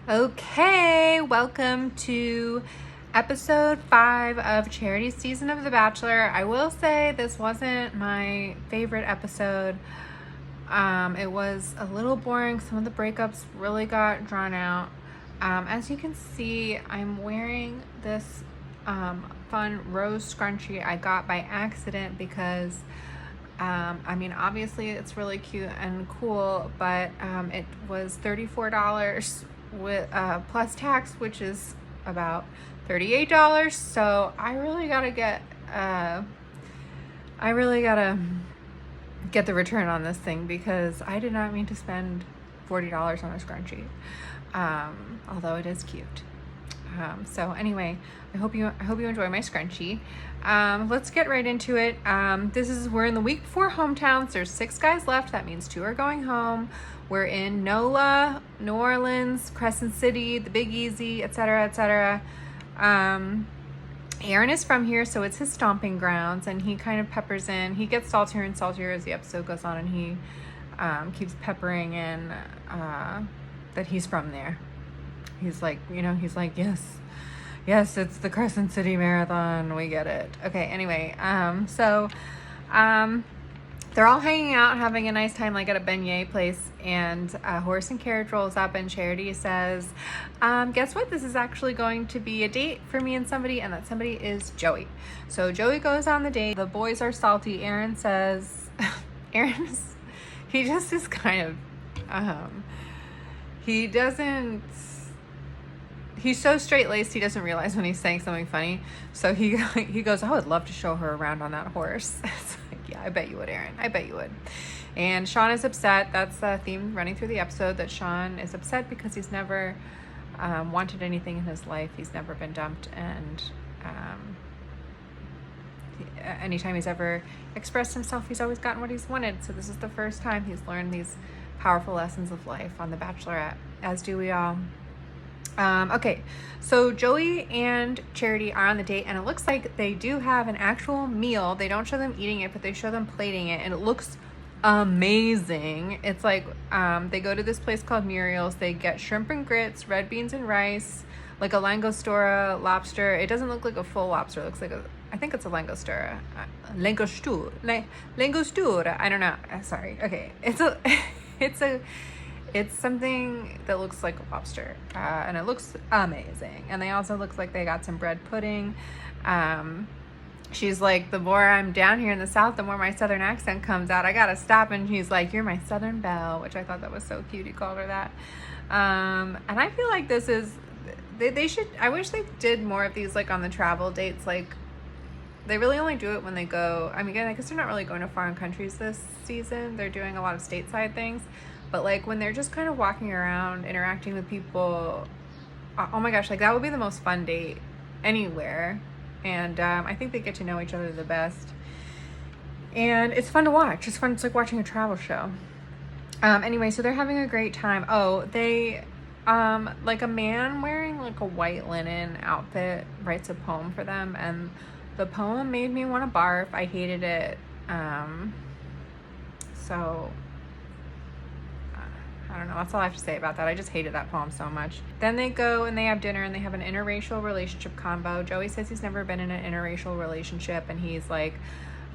Okay, welcome to episode 5 of Charity's season of The Bachelor. I will say this wasn't my favorite episode. It was a little boring. Some of the breakups really got drawn out. As you can see, I'm wearing this fun rose scrunchie I got by accident because obviously it's really cute and cool, but it was $34 with plus tax, which is about $38. So I really gotta get the return on this thing because I did not mean to spend $40 on a scrunchie, although it is cute. So anyway, I hope you enjoy my scrunchie. Let's get right into it. We're in the week before hometowns. There's 6 guys left. That means 2 are going home. We're in NOLA, New Orleans, Crescent City, the Big Easy, etc., etc. Aaron is from here, so it's his stomping grounds, and he kind of peppers in. He gets saltier and saltier as the episode goes on, and he keeps peppering in that he's from there. He's like, yes, it's the Crescent City Marathon. We get it. Okay, anyway, they're all hanging out, having a nice time, like at a beignet place, and a horse and carriage rolls up, and Charity says, guess what? This is actually going to be a date for me and somebody, and that somebody is Joey. So Joey goes on the date. The boys are salty. Aaron says, he just is kind of, he's so straight-laced he doesn't realize when he's saying something funny. So he goes, I would love to show her around on that horse. It's like, yeah, I bet you would, Aaron. I bet you would. And Sean is upset. That's the theme running through the episode, that Sean is upset because he's never wanted anything in his life. He's never been dumped, and anytime he's ever expressed himself, he's always gotten what he's wanted. So this is the first time he's learned these powerful lessons of life on The Bachelorette, as do we all. Okay, so Joey and Charity are on the date, and it looks like they do have an actual meal. They don't show them eating it, but they show them plating it, and it looks amazing. It's like they go to this place called Muriel's. They get shrimp and grits, red beans and rice, like a langostura lobster. It doesn't look like a full lobster. It looks like I think it's a langostura. Langostura. I don't know. Sorry. Okay, it's something that looks like a lobster, and it looks amazing. And they also look like they got some bread pudding. She's like, the more I'm down here in the South, the more my Southern accent comes out. I gotta stop. And he's like, you're my Southern belle, which I thought that was so cute. He called her that. And I feel like this is, they should, I wish they did more of these, like on the travel dates. Like, they really only do it when they go, I guess they're not really going to foreign countries this season. They're doing a lot of stateside things. But like when they're just kind of walking around, interacting with people, oh my gosh, like that would be the most fun date anywhere. And I think they get to know each other the best. And it's fun to watch. It's fun. It's like watching a travel show. Anyway, so they're having a great time. Oh, they, like a man wearing like a white linen outfit writes a poem for them. And the poem made me want to barf. I hated it. So I don't know. That's all I have to say about that. I just hated that poem so much. Then they go and they have dinner, and they have an interracial relationship combo. Joey says he's never been in an interracial relationship, and he's like,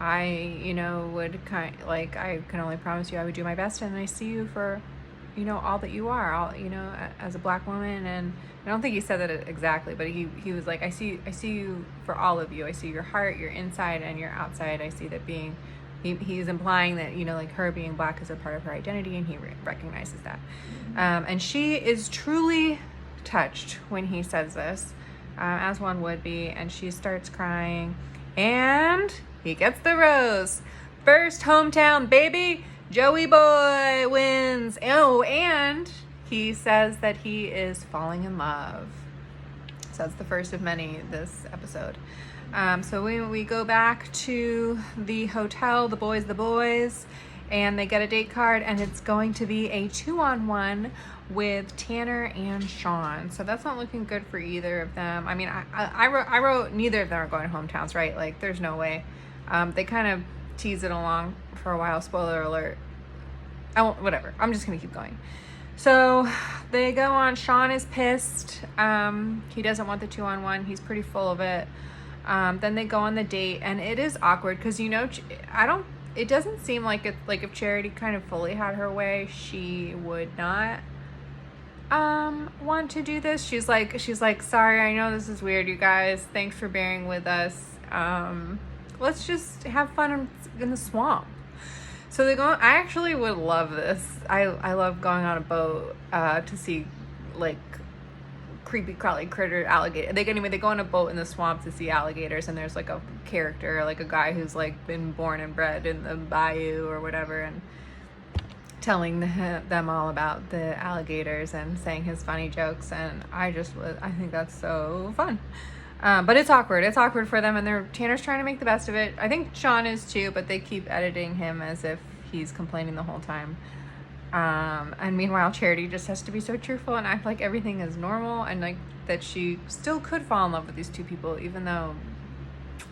I can only promise you I would do my best, and I see you for, all that you are, as a Black woman. And I don't think he said that exactly, but he was like, I see you for all of you. I see your heart, your inside, and your outside. I see that being. He's implying that, like her being Black is a part of her identity, and he recognizes that. And she is truly touched when he says this, as one would be, and she starts crying, and he gets the rose. First hometown, baby! Joey boy wins! Oh, and he says that he is falling in love. So that's the first of many this episode. So we go back to the hotel, the boys, and they get a date card, and it's going to be a 2-on-1 with Tanner and Sean. So that's not looking good for either of them. I wrote neither of them are going to hometowns, right? Like, there's no way. They kind of tease it along for a while. Spoiler alert. Whatever. I'm just going to keep going. So they go on. Sean is pissed. He doesn't want the 2-on-1. He's pretty full of it. Then they go on the date, and it is awkward because, you know, it doesn't seem like it's like if Charity kind of fully had her way, she would not want to do this. She's like, sorry, I know this is weird, you guys. Thanks for bearing with us. Let's just have fun in the swamp. So they go. I actually would love this. I love going on a boat to see like creepy crawly critter alligator. They go on a boat in the swamp to see alligators, and there's like a character, like a guy who's like been born and bred in the bayou or whatever, and telling them all about the alligators and saying his funny jokes. And I think that's so fun. But it's awkward. It's awkward for them, and Tanner's trying to make the best of it. I think Sean is too, but they keep editing him as if he's complaining the whole time. And meanwhile, Charity just has to be so cheerful and act like everything is normal, and like that she still could fall in love with these two people, even though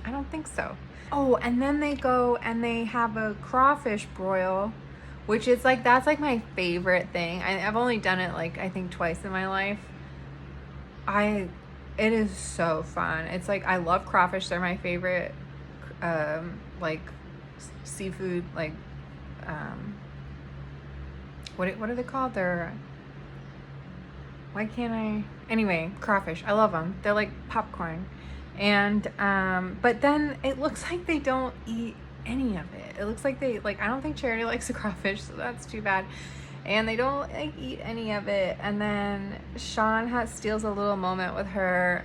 I don't think so. Oh, and then they go and they have a crawfish broil, which is like, that's like my favorite thing. I've only done it like, I think twice in my life. It is so fun. It's like, I love crawfish. They're my favorite, like seafood, like, what are they called? Anyway, crawfish. I love them. They're like popcorn. And, but then it looks like they don't eat any of it. It looks like I don't think Charity likes the crawfish, so that's too bad. And they don't like eat any of it. And then Sean steals a little moment with her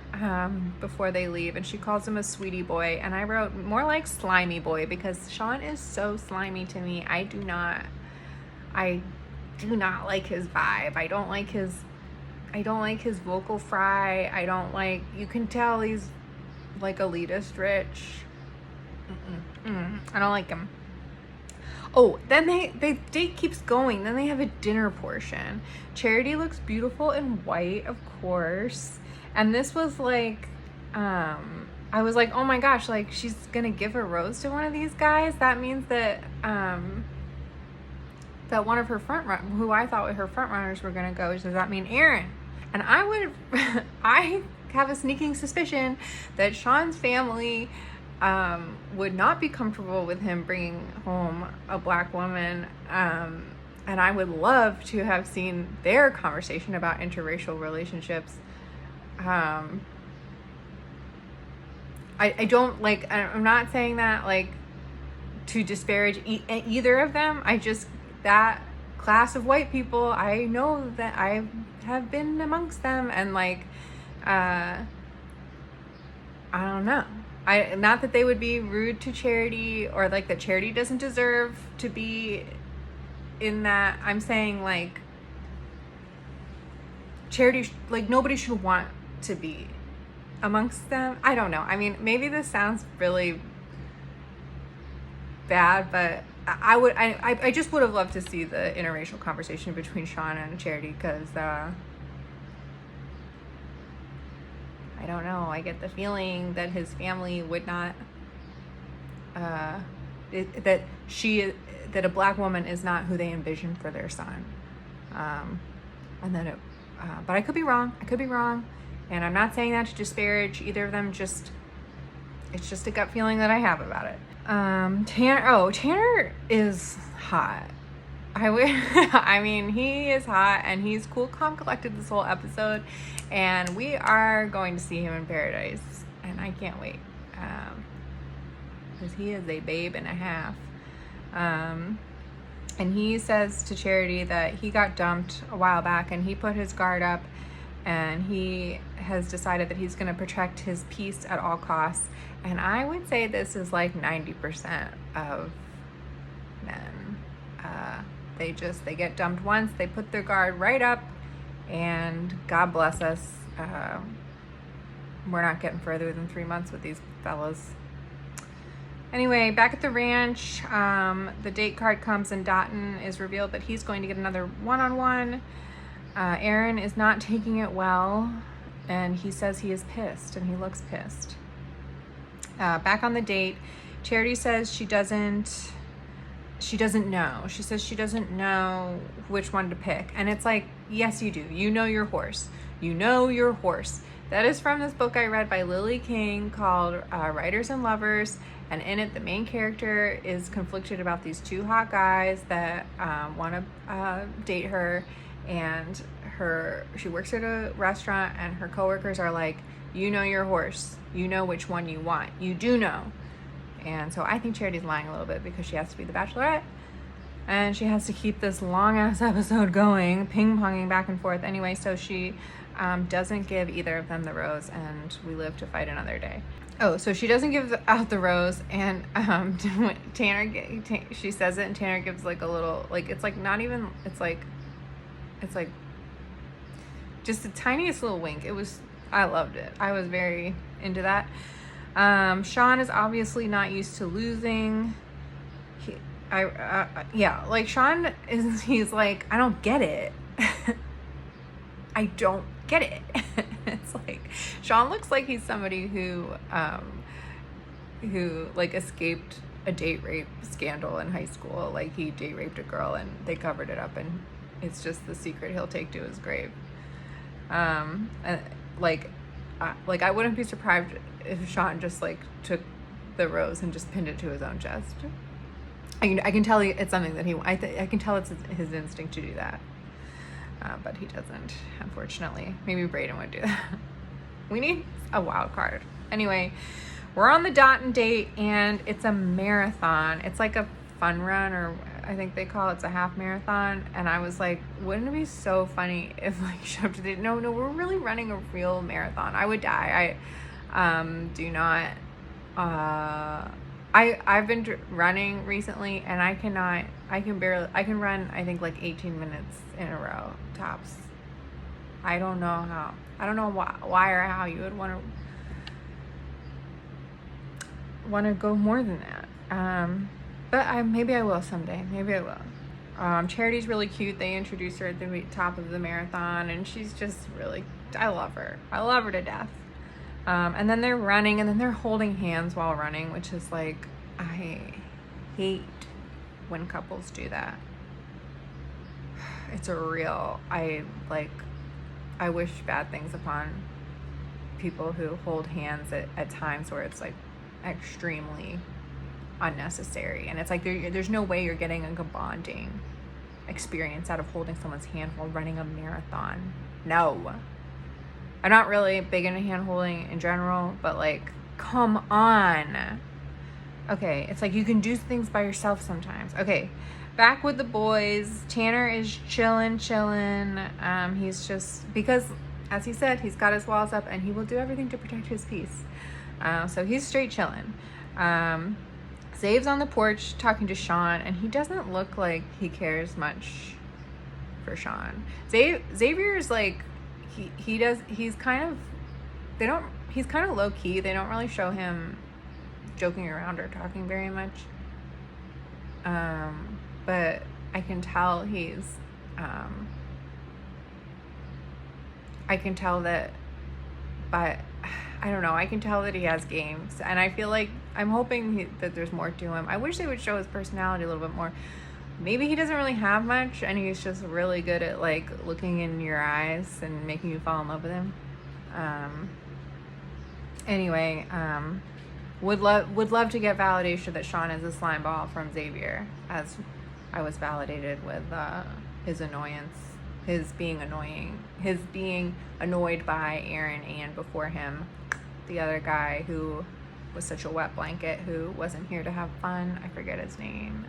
before they leave, and she calls him a sweetie boy. And I wrote more like slimy boy, because Sean is so slimy to me. I do not like his vibe. I don't like his vocal fry. You can tell he's like elitist rich. I don't like him. Oh, then the date keeps going. Then they have a dinner portion. Charity looks beautiful in white, of course. And this was like, I was like, oh my gosh, like she's gonna give a rose to one of these guys. That means that that one of her who I thought her front runners were gonna go. Does that mean Aaron? And I have a sneaking suspicion that Sean's family would not be comfortable with him bringing home a black woman, and I would love to have seen their conversation about interracial relationships. I don't like, I'm not saying that like to disparage either of them. That class of white people, I know that I have been amongst them, and like I don't know. Not that they would be rude to Charity, or like that Charity doesn't deserve to be in that. I'm saying like Charity, like nobody should want to be amongst them. I don't know. I mean, maybe this sounds really bad, but I just would have loved to see the interracial conversation between Sean and Charity, because I don't know. I get the feeling that his family would not, that a black woman is not who they envisioned for their son. And then but I could be wrong. And I'm not saying that to disparage either of them. It's just a gut feeling that I have about it. Tanner is hot. I mean, he is hot, and he's cool, calm, collected this whole episode, and we are going to see him in paradise, and I can't wait, because he is a babe and a half. And he says to Charity that he got dumped a while back, and he put his guard up, and he has decided that he's going to protect his peace at all costs. And I would say this is like 90% of men. They get dumped once, they put their guard right up, and God bless us. We're not getting further than 3 months with these fellas. Anyway, back at the ranch, the date card comes, and Dotton is revealed that he's going to get another one-on-one. Aaron is not taking it well, and he says he is pissed, and he looks pissed. Back on the date, Charity says she doesn't know. She says she doesn't know which one to pick. And it's like, Yes, you do. You know your horse. You know your horse. That is from this book I read by Lily King called Writers and Lovers. And in it, the main character is conflicted about these two hot guys that want to date her. And she works at a restaurant, and her coworkers are like, you know your horse. You know which one you want. You do know. And so I think Charity's lying a little bit because she has to be the Bachelorette. And she has to keep this long-ass episode going, ping-ponging back and forth. Anyway, so she doesn't give either of them the rose, and we live to fight another day. Oh, so she doesn't give out the rose, and she says it, and Tanner gives like a little, like, it's like not even, it's like just the tiniest little wink. I loved it. I was very into that. Sean is obviously not used to losing. Like Sean he's like, I don't get it. I don't get it. It's like, Sean looks like he's somebody who like escaped a date rape scandal in high school. Like he date raped a girl and they covered it up, and it's just the secret he'll take to his grave. And I wouldn't be surprised if Sean just like took the rose and just pinned it to his own chest. I can tell it's something that I can tell it's his instinct to do that. But he doesn't, unfortunately. Maybe Brayden would do that. We need a wild card. Anyway, we're on the Dotton date, and it's a marathon. It's like a fun run, or I think they call it, it's a half marathon. And I was like, wouldn't it be so funny if like you showed up to the, no, we're really running a real marathon. I would die. Do not, I've been running recently, and I can run, I think, like 18 minutes in a row, tops. I don't know why or how you would want to go more than that. But maybe I will someday. Maybe I will. Charity's really cute. They introduced her at the top of the marathon, and she's just really, I love her. I love her to death. And then they're running, and then they're holding hands while running, which is like, I hate when couples do that. It's I wish bad things upon people who hold hands at times where it's like extremely unnecessary. And it's like there's no way you're getting a bonding experience out of holding someone's hand while running a marathon. No. I'm not really big into hand holding in general, but like, come on. Okay, it's like you can do things by yourself sometimes. Okay, back with the boys. Tanner is chilling. He's just, because as he said, he's got his walls up and he will do everything to protect his peace. So he's straight chilling. Zave's on the porch talking to Sean, and he doesn't look like he cares much for Sean. Xavier's like, he's kind of low key. They don't really show him joking around or talking very much. But I can tell I can tell that he has games, and I feel like I'm hoping that there's more to him. I wish they would show his personality a little bit more. Maybe he doesn't really have much, and he's just really good at like looking in your eyes and making you fall in love with him. Anyway, would love to get validation that Sean is a slime ball from Xavier, as I was validated with his annoyance, his being annoyed by Aaron and before him, the other guy who was such a wet blanket who wasn't here to have fun. I forget his name.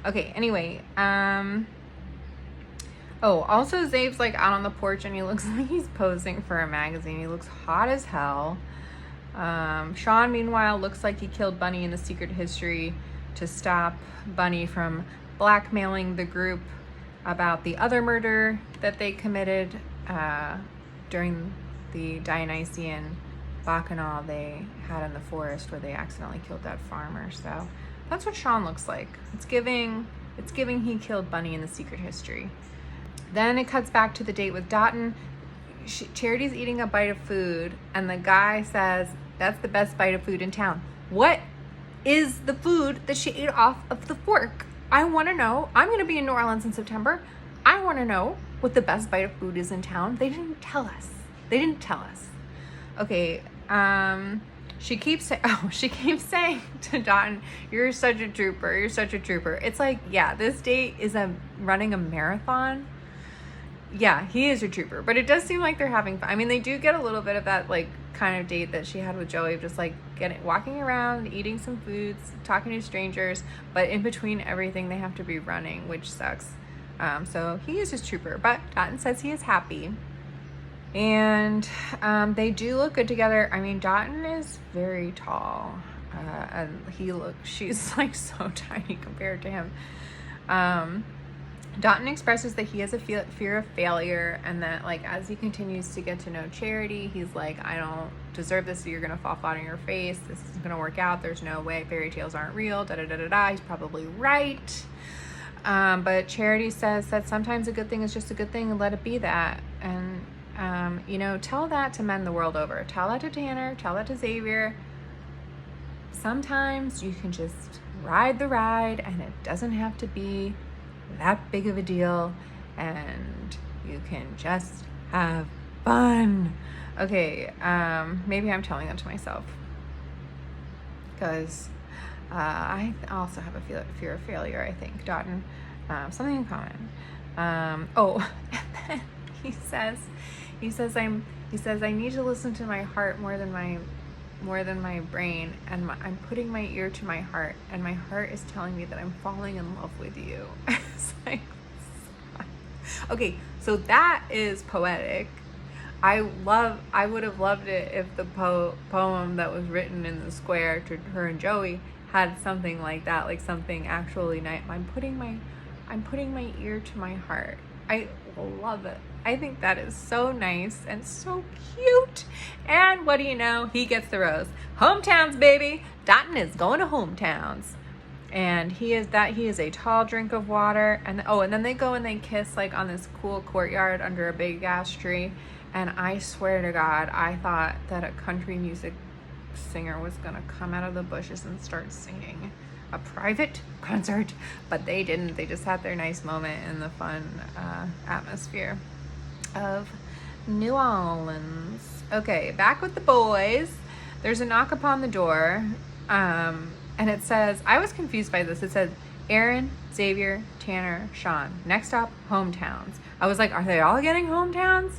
Okay, anyway, also Zave's like out on the porch, and he looks like he's posing for a magazine. He looks hot as hell. Sean, meanwhile, looks like he killed Bunny in the secret history to stop Bunny from blackmailing the group about the other murder that they committed during the Dionysian bacchanal they had in the forest, where they accidentally killed that farmer. So that's what Sean looks like. It's giving he killed Bunny in the secret history. Then it cuts back to the date with Dotton. Charity's eating a bite of food, and the guy says, that's the best bite of food in town. What is the food that she ate off of the fork? I want to know. I'm going to be in New Orleans in September. I want to know what the best bite of food is in town? They didn't tell us. They didn't tell us. Okay, she keeps saying to Dotun, "You're such a trooper. You're such a trooper." It's like, yeah, this date is running a marathon. Yeah, he is a trooper, but it does seem like they're having fun. I mean, they do get a little bit of that like kind of date that she had with Joey, just like walking around, eating some foods, talking to strangers, but in between everything they have to be running, which sucks. So he is his trooper, but Dotun says he is happy. And they do look good together. I mean, Dotun is very tall, and she's like so tiny compared to him. Dotun expresses that he has a fear of failure, and that like as he continues to get to know Charity, he's like, I don't deserve this, you're gonna fall flat on your face, this isn't gonna work out, there's no way, fairy tales aren't real, da da da da da. He's probably right. But Charity says that sometimes a good thing is just a good thing, and let it be that. And you know, tell that to men the world over. Tell that to Tanner, tell that to Xavier. Sometimes you can just ride the ride, and it doesn't have to be that big of a deal, and you can just have fun. Okay, maybe I'm telling that to myself, because I also have a fear of failure, I think. Dotun, something in common. And then he says I need to listen to my heart more than my brain, and I'm putting my ear to my heart, and my heart is telling me that I'm falling in love with you. It's like, okay, so that is poetic. I would have loved it if the poem that was written in the square to her and Joey had something like that, like something actually nice. I'm putting my ear to my heart. I love it. I think that is so nice and so cute. And what do you know? He gets the rose. Hometowns, baby. Dotun is going to hometowns. And he is a tall drink of water. And then they go and they kiss like on this cool courtyard under a big ass tree. And I swear to God, I thought that a country music singer was gonna come out of the bushes and start singing a private concert, but they didn't. They just had their nice moment in the fun atmosphere of New Orleans. Okay, back with the boys. There's a knock upon the door, and it says, I was confused by this. It said Aaron, Xavier, Tanner, Sean. Next up, hometowns. I was like, are they all getting hometowns?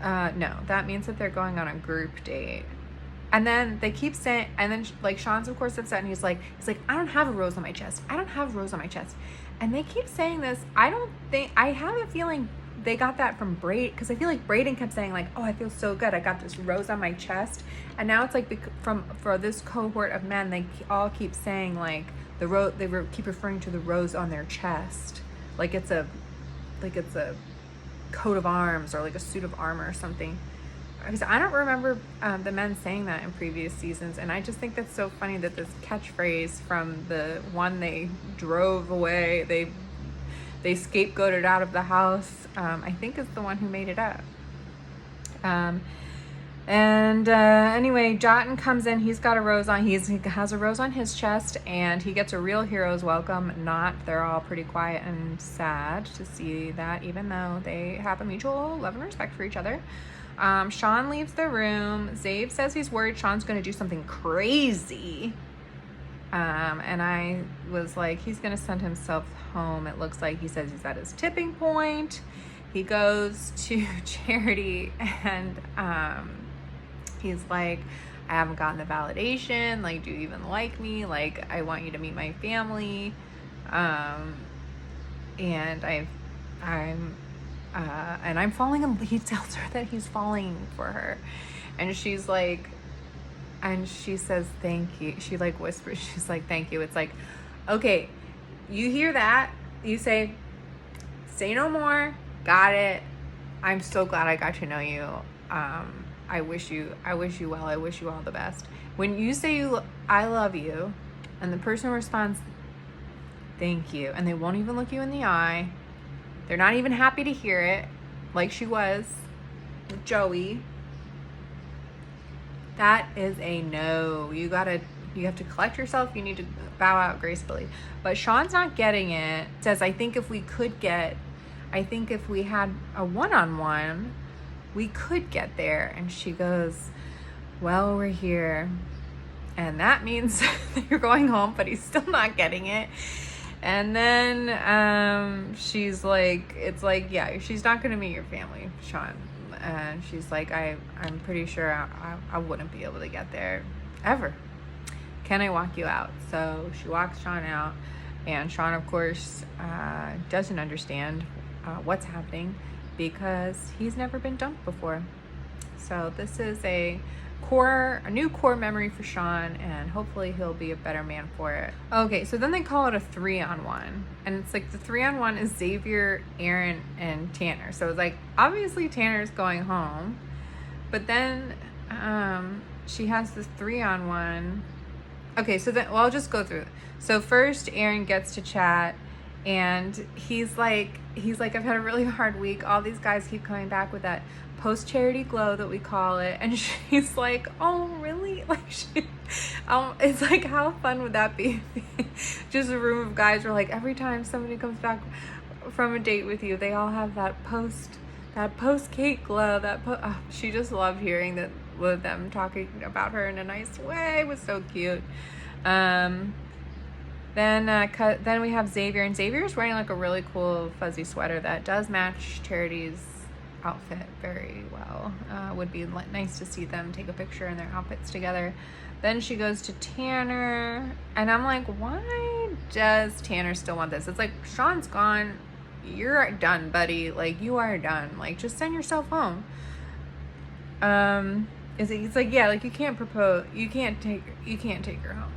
No, that means that they're going on a group date. And then they keep saying, and then like Sean's of course upset, and he's like, I don't have a rose on my chest. I don't have a rose on my chest. And they keep saying this. I have a feeling they got that from Braden, because I feel like Braden kept saying like, oh, I feel so good, I got this rose on my chest. And now it's like for this cohort of men, they all keep saying like the rose. They keep referring to the rose on their chest, like it's a coat of arms or like a suit of armor or something. Because I don't remember the men saying that in previous seasons, and I just think that's so funny that this catchphrase from the one they drove away, they scapegoated out of the house, I think is the one who made it up. Anyway, Dotun comes in. He's got a rose on. He has a rose on his chest, and he gets a real hero's welcome. They're all pretty quiet and sad to see that, even though they have a mutual love and respect for each other. Sean leaves the room. Zabe says he's worried Sean's going to do something crazy. And I was like, he's going to send himself home. It looks like he says he's at his tipping point. He goes to Charity, and he's like, I haven't gotten the validation. Like, do you even like me? Like, I want you to meet my family. And I'm falling in. He tells her that he's falling for her, and she's like, and she says thank you. She like whispers, she's like, thank you. It's like, okay, you hear that, you say no more, got it, I'm so glad I got to know you. I wish you well, I wish you all the best. When you say I love you, and the person responds thank you, and they won't even look you in the eye, they're not even happy to hear it, like she was with Joey, that is a no. You have to collect yourself. You need to bow out gracefully. But Sean's not getting it. Says, I think if we could get I think if we had a one-on-one, we could get there. And she goes, well, we're here. And that means you're going home, but he's still not getting it. And then she's like, it's like, yeah, she's not going to meet your family, Sean. And she's like, I'm pretty sure I wouldn't be able to get there ever. Can I walk you out? So she walks Sean out. And Sean, of course, doesn't understand what's happening because he's never been dumped before. So this is a new core memory for Sean, and hopefully he'll be a better man for it. Okay, so then they call it a 3-on-1, and it's like the 3-on-1 is Xavier, Aaron, and Tanner. So it's like obviously Tanner's going home, but then she has this 3-on-1. Okay, so then I'll just go through it. So first Aaron gets to chat, and he's like, I've had a really hard week. All these guys keep coming back with that post-charity glow that we call it. And she's like, oh, really? Like, it's like, how fun would that be? Just a room of guys where like every time somebody comes back from a date with you, they all have that post-cake glow. She just loved hearing that with them talking about her in a nice way. It was so cute. Then we have Xavier, and Xavier's wearing like a really cool fuzzy sweater that does match Charity's outfit very well. Would be nice to see them take a picture in their outfits together. Then she goes to Tanner, and I'm like, why does Tanner still want this? It's like, Sean's gone, you're done, buddy. Like, you are done. Like, just send yourself home. It's like, yeah, like you can't propose, you can't take her home.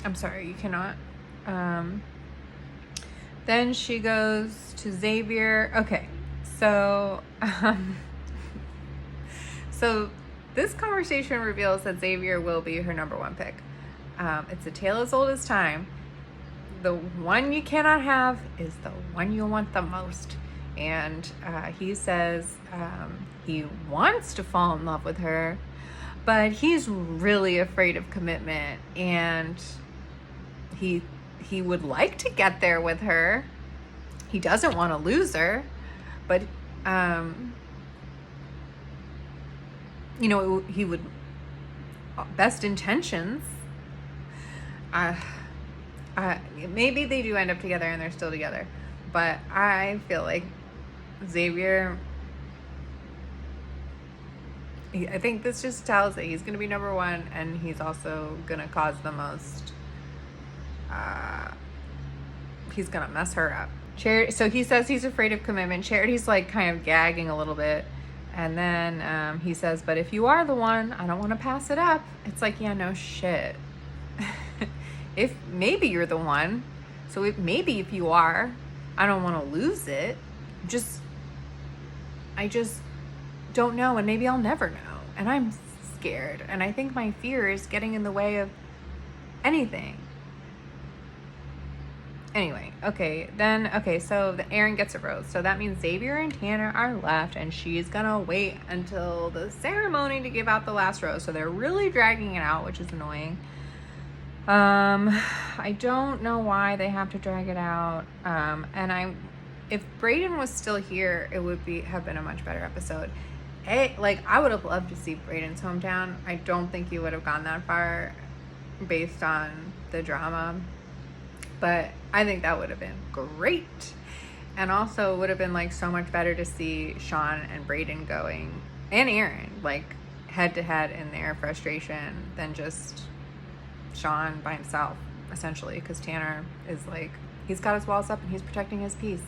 I'm sorry, you cannot. Then she goes to Xavier. Okay, so so this conversation reveals that Xavier will be her number one pick. It's a tale as old as time. The one you cannot have is the one you want the most. And he says he wants to fall in love with her, but he's really afraid of commitment, and he would like to get there with her. He doesn't want to lose her, but he would, best intentions. Maybe they do end up together and they're still together, but I feel like Xavier, I think this just tells that he's going to be number one, and he's also going to cause the most, he's going to mess her up. So he says he's afraid of commitment. Charity's like kind of gagging a little bit. And then he says, but if you are the one, I don't want to pass it up. It's like, yeah, no shit. If maybe you're the one. So maybe if you are, I don't want to lose it. I just don't know. And maybe I'll never know. And I'm scared. And I think my fear is getting in the way of anything. Anyway, so the Aaron gets a rose. So that means Xavier and Tanner are left, and she's gonna wait until the ceremony to give out the last rose. So they're really dragging it out, which is annoying. I don't know why they have to drag it out. If Brayden was still here, it would have been a much better episode. I would have loved to see Brayden's hometown. I don't think he would have gone that far based on the drama. But I think that would have been great. And also it would have been like so much better to see Sean and Brayden going, and Aaron, like head to head in their frustration than just Sean by himself, essentially, because Tanner is like, he's got his walls up and he's protecting his peace.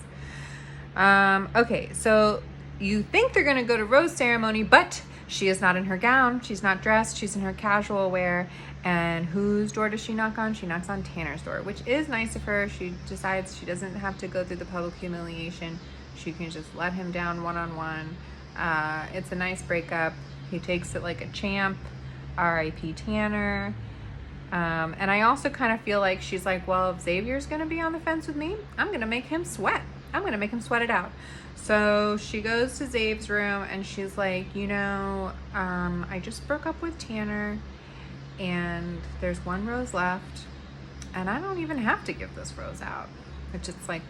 Okay, so you think they're gonna go to rose ceremony, but she is not in her gown, she's not dressed, she's in her casual wear. And whose door does she knock on? She knocks on Tanner's door, which is nice of her. She decides she doesn't have to go through the public humiliation. She can just let him down one-on-one. It's a nice breakup. He takes it like a champ. R.I.P. Tanner. And I also kind of feel like she's like, well, if Xavier's going to be on the fence with me, I'm going to make him sweat. I'm going to make him sweat it out. So she goes to Zave's room and she's like, I just broke up with Tanner. And there's one rose left, and I don't even have to give this rose out, which it's like,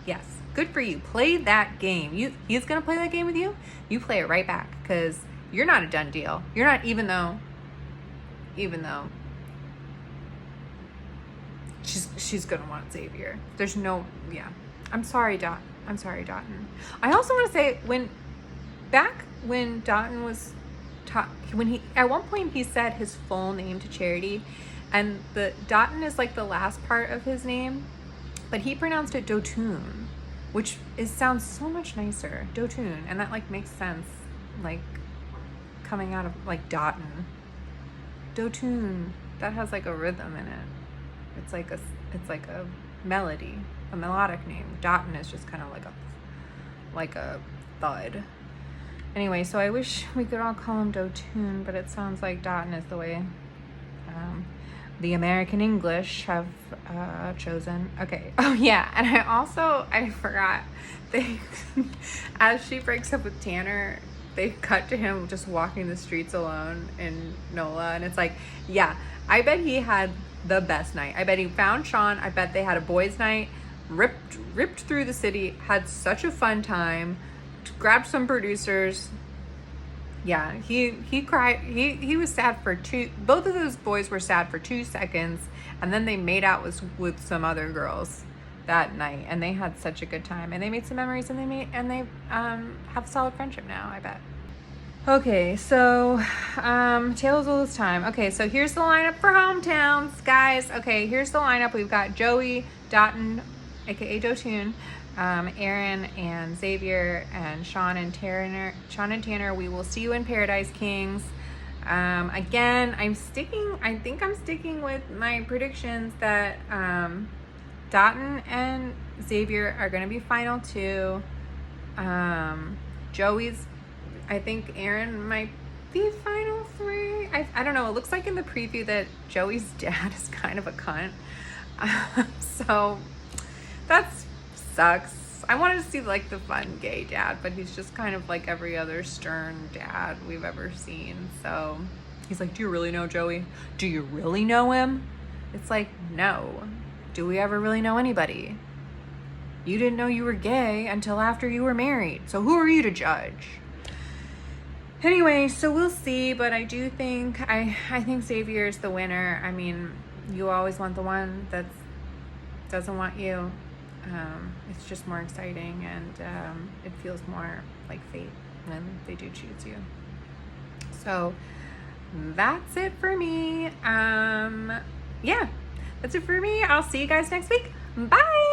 Yes, good for you. Play that game. He's gonna play that game with you. You play it right back, because you're not a done deal. You're not, even though she's gonna want Xavier. There's no, yeah. I'm sorry, Dotton. I also want to say, when Dotton was when he, at one point he said his full name to Charity, and the Dotton is like the last part of his name, but he pronounced it Dotun, which sounds so much nicer, Dotun, and that like makes sense, like coming out of like Dotton. Dotun, that has like a rhythm in it. It's like a melody, a melodic name. Dotton is just kind of like a thud. Anyway, so I wish we could all call him Dotun, but it sounds like Dotton is the way the American English have chosen. Okay. Oh yeah, and I forgot, they as she breaks up with Tanner, they cut to him just walking the streets alone in NOLA, and it's like, yeah, I bet he had the best night. I bet he found Sean. I bet they had a boys' night, ripped through the city, had such a fun time, grabbed some producers. Yeah, he cried. He was sad for both of those boys were sad for 2 seconds, and then they made out with some other girls that night, and they had such a good time, and they made some memories, and they have a solid friendship now, I bet. Okay, so Tale as Old as Time. Okay, so here's the lineup for Hometowns, guys. Okay, here's the lineup. We've got Joey, Dotton, aka Dotun, Aaron and Xavier, and Sean and Tanner. We will see you in Paradise Kings. Again, I think I'm sticking with my predictions that Dotton and Xavier are going to be final 2. Joey's, I think Aaron might be final 3. I don't know. It looks like in the preview that Joey's dad is kind of a cunt. So that sucks. I wanted to see like the fun gay dad, but he's just kind of like every other stern dad we've ever seen. So he's like, do you really know Joey? Do you really know him? It's like, no. Do we ever really know anybody? You didn't know you were gay until after you were married. So who are you to judge? Anyway, so we'll see, but I do think, I think Xavier is the winner. I mean, you always want the one that doesn't want you. It's just more exciting, and it feels more like fate when they do choose you. So that's it for me. Yeah, that's it for me. I'll see you guys next week. Bye.